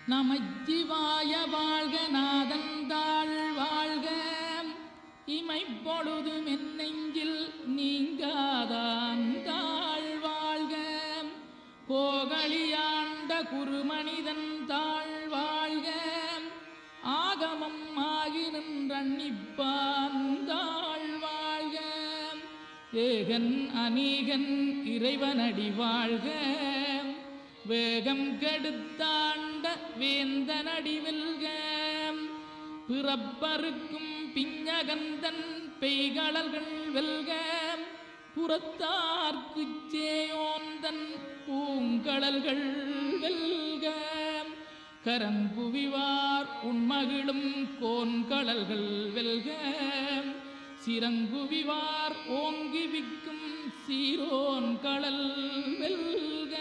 நமச்சிவாய வாழ்க நாதந்தாள் வாழ்க இமைப்பொழுதும் என் நெஞ்சில் நீங்காதாந்தாள் வாழ்க கோகலியாண்ட குருமனிதன் தாழ் வாழ்க ஆகமம் ஆகி நின்றன்னிப்பாந்தாள் வாழ்க ஏகன் அநீகன் இறைவனடி வாழ்க வேகம் கெடுத்தாண்ட வேந்தனடி வெல்க பிறப்பருக்கும் பிஞகந்தன் பெய்களல்கள் வெல்க புறத்தார்க்குச் சேயோந்தன் பூங்கடல்கள் வெல்க கரங்குவிவார் உண்மகிழும் கோன்கடல்கள் வெல்க சிறங்குவிவார் ஓங்கி விக்கும் சீரோன் கடல் வெல்க.